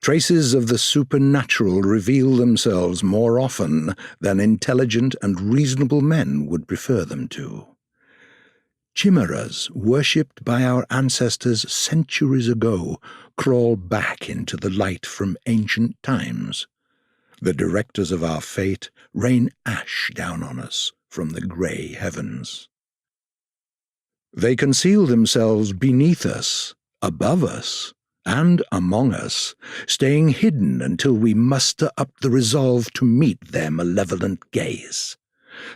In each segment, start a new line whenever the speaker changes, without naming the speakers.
Traces of the supernatural reveal themselves more often than intelligent and reasonable men would prefer them to. Chimeras, worshipped by our ancestors centuries ago, crawl back into the light from ancient times. The directors of our fate rain ash down on us from the grey heavens. They conceal themselves beneath us, above us, and among us, staying hidden until we muster up the resolve to meet their malevolent gaze.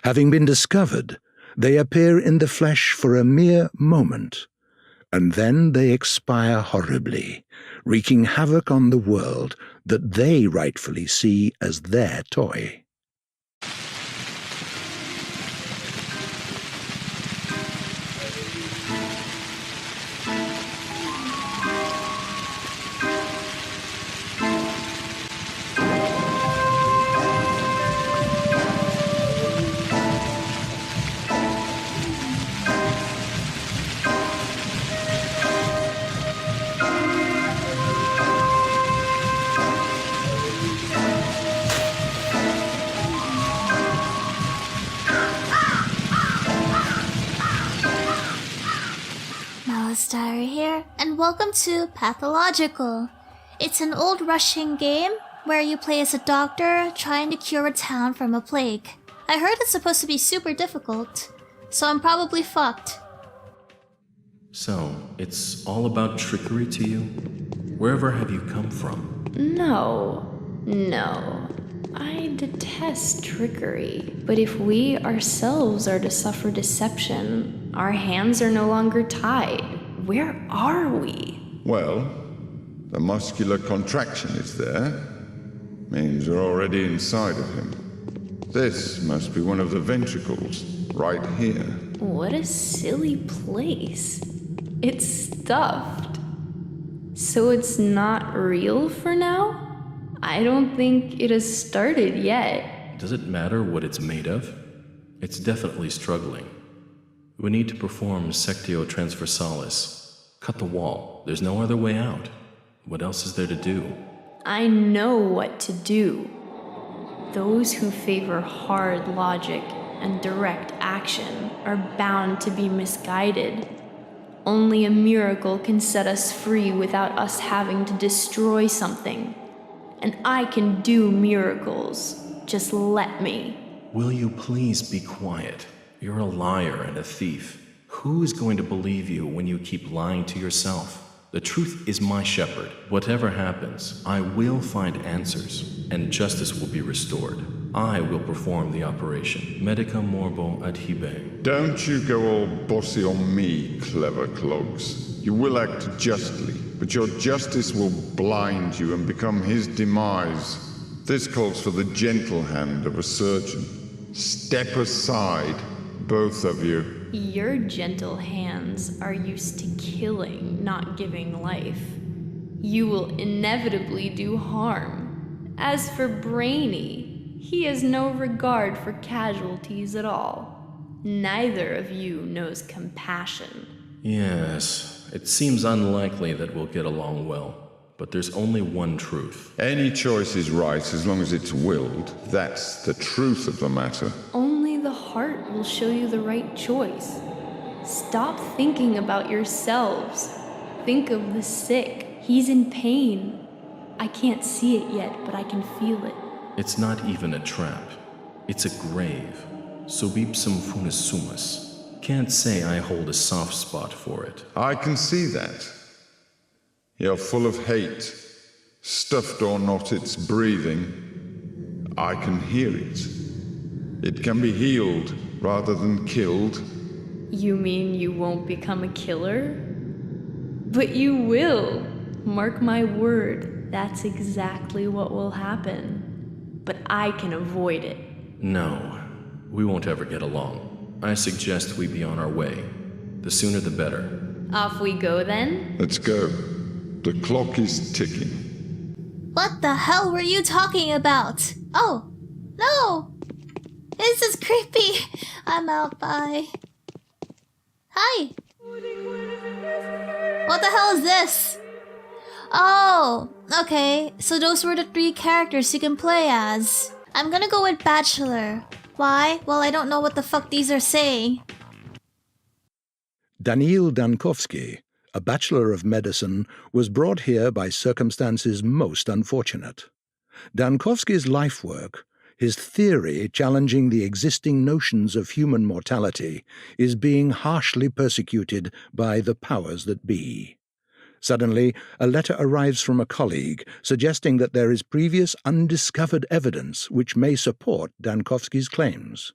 Having been discovered, they appear in the flesh for a mere moment, and then they expire horribly, wreaking havoc on the world that they rightfully see as their toy.
Here, and welcome to Pathological. It's an old Russian game where you play as a doctor trying to cure a town from a plague. I heard it's supposed to be super difficult, so I'm probably fucked.
So, it's all about trickery to you? Wherever have you come from?
No. I detest trickery. But if we ourselves are to suffer deception, our hands are no longer tied. Where are we?
Well, the muscular contraction is there. Means we're already inside of him. This must be one of the ventricles, right here.
What a silly place. It's stuffed. So it's not real for now? I don't think it has started yet.
Does it matter what it's made of? It's definitely struggling. We need to perform sectio transversalis. Cut the wall. There's no other way out. What else is there to do?
I know what to do. Those who favor hard logic and direct action are bound to be misguided. Only a miracle can set us free without us having to destroy something. And I can do miracles. Just let me.
Will you please be quiet? You're a liar and a thief. Who is going to believe you when you keep lying to yourself? The truth is my shepherd. Whatever happens, I will find answers, and justice will be restored. I will perform the operation. Medica morbo adhibe.
Don't you go all bossy on me, clever clogs. You will act justly, but your justice will blind you and become his demise. This calls for the gentle hand of a surgeon. Step aside, both of you.
Your gentle hands are used to killing, not giving life. You will inevitably do harm. As for Brainy, he has no regard for casualties at all. Neither of you knows compassion.
Yes, it seems unlikely that we'll get along well. But there's only one truth.
Any choice is right as long as it's willed. That's the truth of the matter.
Only the heart will show you the right choice. Stop thinking about yourselves. Think of the sick. He's in pain. I can't see it yet, but I can feel it.
It's not even a trap. It's a grave. Subipsum funis sumus. Can't say I hold a soft spot for it.
I can see that. You're full of hate. Stuffed or not, it's breathing. I can hear it. It can be healed rather than killed.
You mean you won't become a killer? But you will. Mark my word, that's exactly what will happen. But I can avoid it.
No, we won't ever get along. I suggest we be on our way. The sooner the better.
Off we go then?
Let's go. The clock is ticking.
What the hell were you talking about? Oh, no! This is creepy. I'm out, bye. Hi! What the hell is this? Oh, okay. So those were the 3 characters you can play as. I'm gonna go with Bachelor. Why? Well, I don't know what the fuck these are saying.
Daniil Dankovsky, a Bachelor of Medicine, was brought here by circumstances most unfortunate. Dankovsky's life work, his theory challenging the existing notions of human mortality, is being harshly persecuted by the powers that be. Suddenly, a letter arrives from a colleague suggesting that there is previous undiscovered evidence which may support Dankovsky's claims.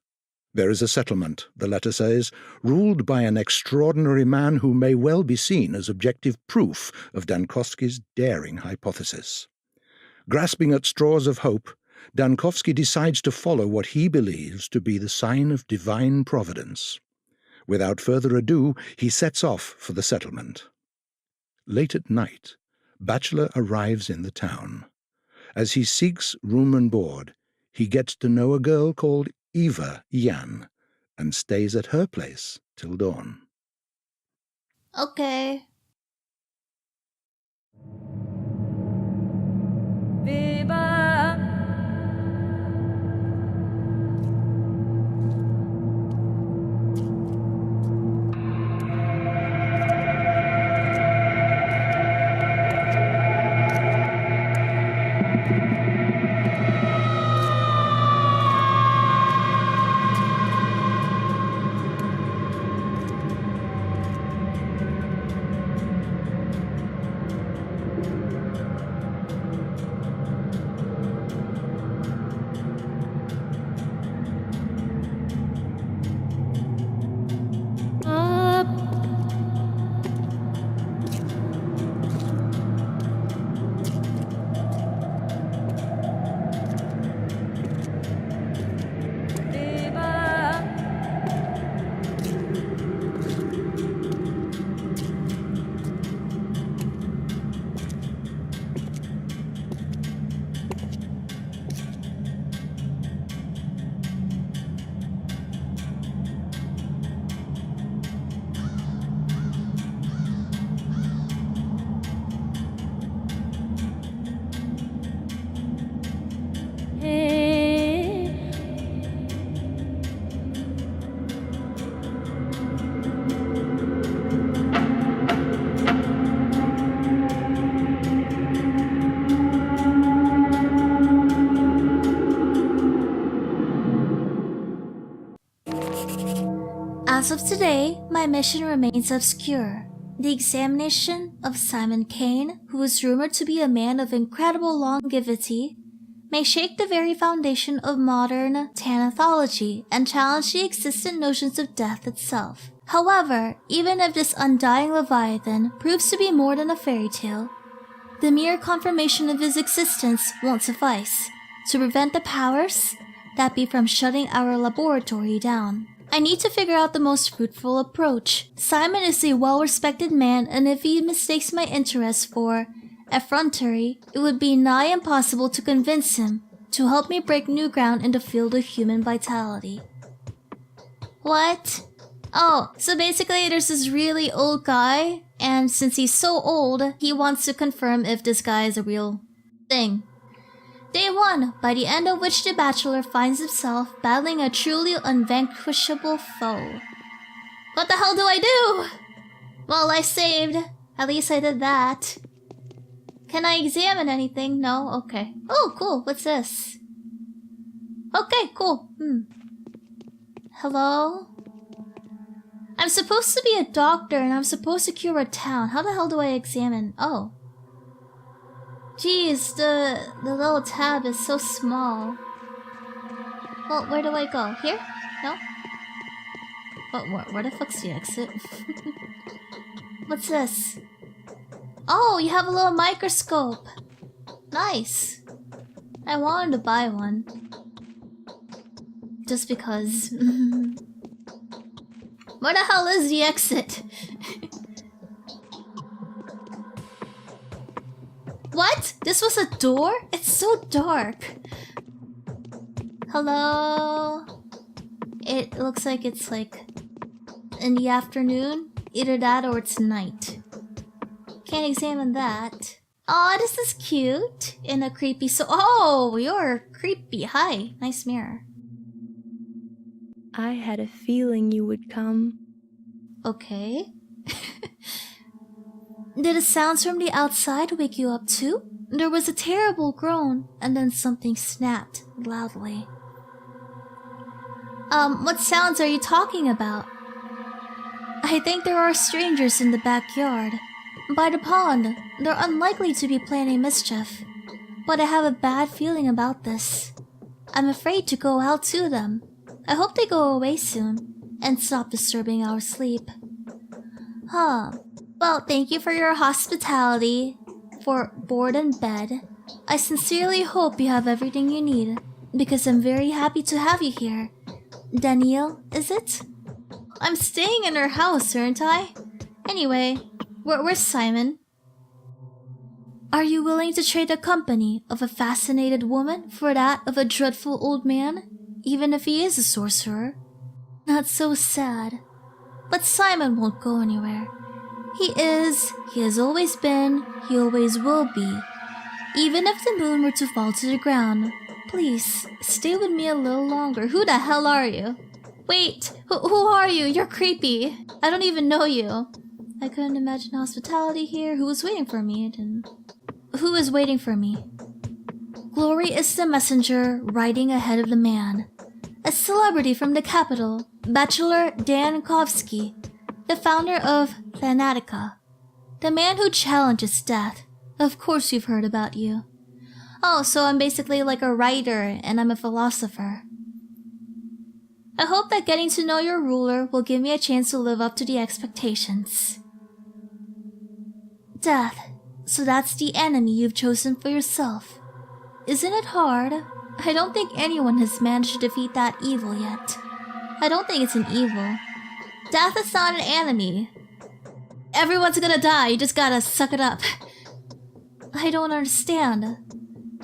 There is a settlement, the letter says, ruled by an extraordinary man who may well be seen as objective proof of Dankovsky's daring hypothesis. Grasping at straws of hope, Dankovsky decides to follow what he believes to be the sign of divine providence. Without further ado, he sets off for the settlement. Late at night, Bachelor arrives in the town. As he seeks room and board, he gets to know a girl called Eva Yan and stays at her place till dawn.
Okay. As of today, my mission remains obscure. The examination of Simon Kane, who is rumored to be a man of incredible longevity, may shake the very foundation of modern thanatology and challenge the existent notions of death itself. However, even if this undying leviathan proves to be more than a fairy tale, the mere confirmation of his existence won't suffice to prevent the powers that be from shutting our laboratory down. I need to figure out the most fruitful approach. Simon is a well-respected man, and if he mistakes my interest for effrontery, it would be nigh impossible to convince him to help me break new ground in the field of human vitality. What? Oh, so basically there's this really old guy, and since he's so old, he wants to confirm if this guy is a real thing. Day 1, by the end of which the Bachelor finds himself battling a truly unvanquishable foe. What the hell do I do? Well, I saved. At least I did that. Can I examine anything? No? Okay. Oh, cool. What's this? Okay, cool. Hello? I'm supposed to be a doctor and I'm supposed to cure a town. How the hell do I examine? Oh. Jeez, the little tab is so small. Well, where do I go? Here? No? Where the fuck's the exit? What's this? Oh, you have a little microscope. Nice. I wanted to buy one. Just because. Where the hell is the exit? What? This was a door? It's so dark. Hello? It looks like it's like in the afternoon. Either that or it's night. Can't examine that. Aw, this is cute. In a creepy oh, you're creepy. Hi, nice mirror.
I had a feeling you would come.
Okay. Did the sounds from the outside wake you up too? There was a terrible groan, and then something snapped loudly. What sounds are you talking about? I think there are strangers in the backyard. By the pond, they're unlikely to be planning mischief. But I have a bad feeling about this. I'm afraid to go out to them. I hope they go away soon and stop disturbing our sleep. Huh. Well, thank you for your hospitality, for board and bed. I sincerely hope you have everything you need, because I'm very happy to have you here. Danielle, is it? I'm staying in her house, aren't I? Anyway, where's Simon? Are you willing to trade the company of a fascinated woman for that of a dreadful old man, even if he is a sorcerer? That's so sad. But Simon won't go anywhere. He has always been, he always will be. Even if the moon were to fall to the ground, please, stay with me a little longer. Who the hell are you? Wait, who are you? You're creepy. I don't even know you. I couldn't imagine hospitality here. Who was waiting for me? Who is waiting for me? Glory is the messenger riding ahead of the man. A celebrity from the capital, Bachelor Dan Kovsky, the founder of Thanatica. The man who challenges death. Of course you've heard about you. Oh, so I'm basically like a writer and I'm a philosopher. I hope that getting to know your ruler will give me a chance to live up to the expectations. Death. So that's the enemy you've chosen for yourself. Isn't it hard? I don't think anyone has managed to defeat that evil yet. I don't think it's an evil. Death is not an enemy. Everyone's gonna die, you just gotta suck it up. I don't understand.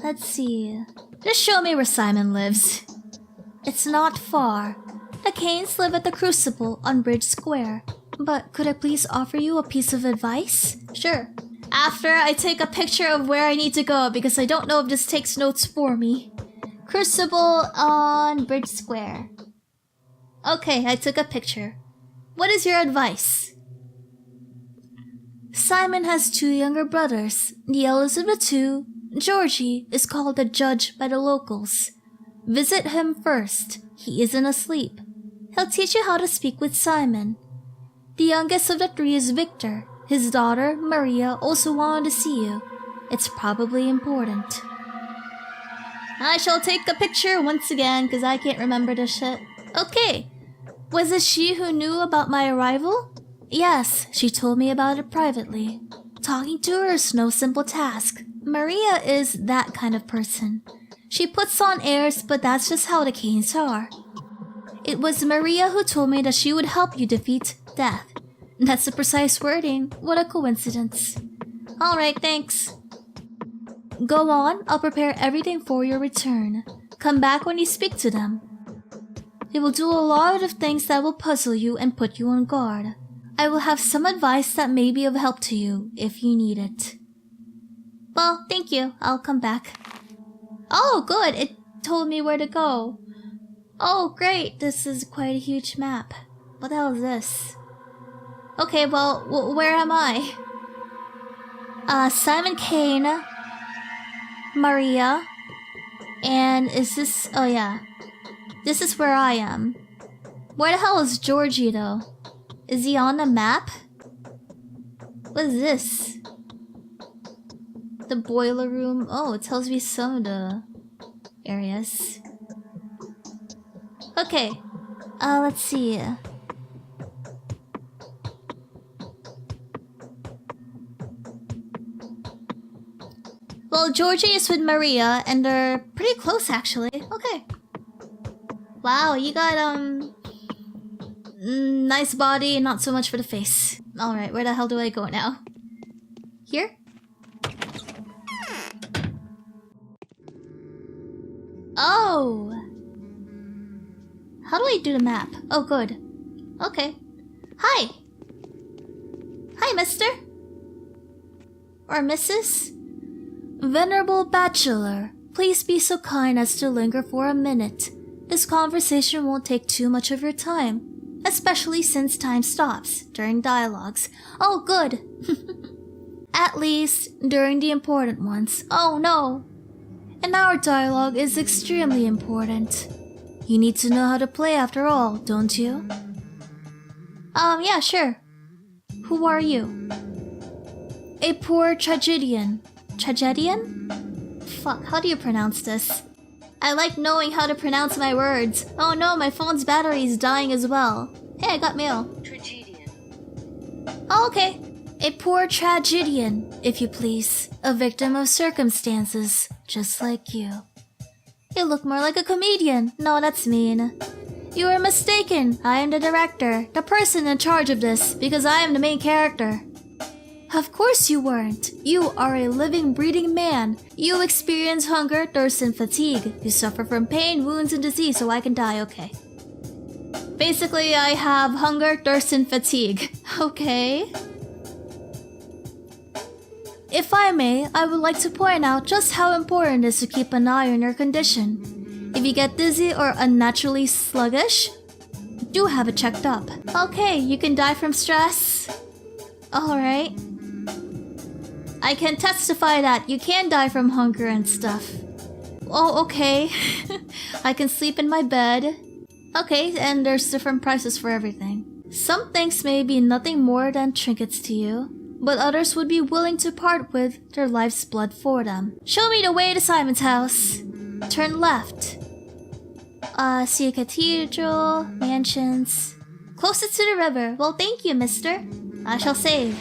Let's see. Just show me where Simon lives. It's not far. The Canes live at the Crucible on Bridge Square. But could I please offer you a piece of advice? Sure. After I take a picture of where I need to go because I don't know if this takes notes for me. Crucible on Bridge Square. Okay, I took a picture. What is your advice? Simon has 2 younger brothers. The eldest of the 2, Georgie, is called a judge by the locals. Visit him first. He isn't asleep. He'll teach you how to speak with Simon. The youngest of the 3 is Victor. His daughter, Maria, also wanted to see you. It's probably important. I shall take a picture once again, because I can't remember this shit. Okay. Was it she who knew about my arrival? Yes, she told me about it privately. Talking to her is no simple task. Maria is that kind of person. She puts on airs, but that's just how the Canes are. It was Maria who told me that she would help you defeat death. That's the precise wording. What a coincidence. Alright, thanks. Go on, I'll prepare everything for your return. Come back when you speak to them. They will do a lot of things that will puzzle you and put you on guard. I will have some advice that may be of help to you if you need it. Well, thank you. I'll come back. Oh, good. It told me where to go. Oh, great. This is quite a huge map. What the hell is this? Okay, well, where am I? Simon Kane, Maria, and is this... Oh, yeah. This is where I am. Where the hell is Georgie, though? Is he on the map? What is this? The boiler room. Oh, it tells me some of the areas. Okay. Let's see. Well, Georgie is with Maria, and they're pretty close, actually. Okay. Wow, you got, nice body, not so much for the face. Alright, where the hell do I go now? Here? Oh! How do I do the map? Oh, good. Okay. Hi! Hi, mister! Or Mrs.? Venerable Bachelor, please be so kind as to linger for a minute. This conversation won't take too much of your time, especially since time stops during dialogues. Oh, good. At least during the important ones. Oh no. And our dialogue is extremely important. You need to know how to play after all, don't you? Yeah, sure. Who are you? A poor tragedian. Tragedian? Fuck, how do you pronounce this? I like knowing how to pronounce my words. Oh no, my phone's battery is dying as well. Hey, I got mail.
Tragedian.
Oh, okay. A poor tragedian, if you please. A victim of circumstances, just like you. You look more like a comedian. No, that's mean. You are mistaken. I am the director, the person in charge of this, because I am the main character. Of course you weren't. You are a living, breathing man. You experience hunger, thirst, and fatigue. You suffer from pain, wounds, and disease, so I can die, okay. Basically, I have hunger, thirst, and fatigue. Okay. If I may, I would like to point out just how important it is to keep an eye on your condition. If you get dizzy or unnaturally sluggish, do have it checked up. Okay, you can die from stress. Alright. I can testify that you can die from hunger and stuff. Oh, okay. I can sleep in my bed. Okay, and there's different prices for everything. Some things may be nothing more than trinkets to you, but others would be willing to part with their life's blood for them. Show me the way to Simon's house. Turn left. See a cathedral, mansions. Closer to the river. Well, thank you, mister. I shall save.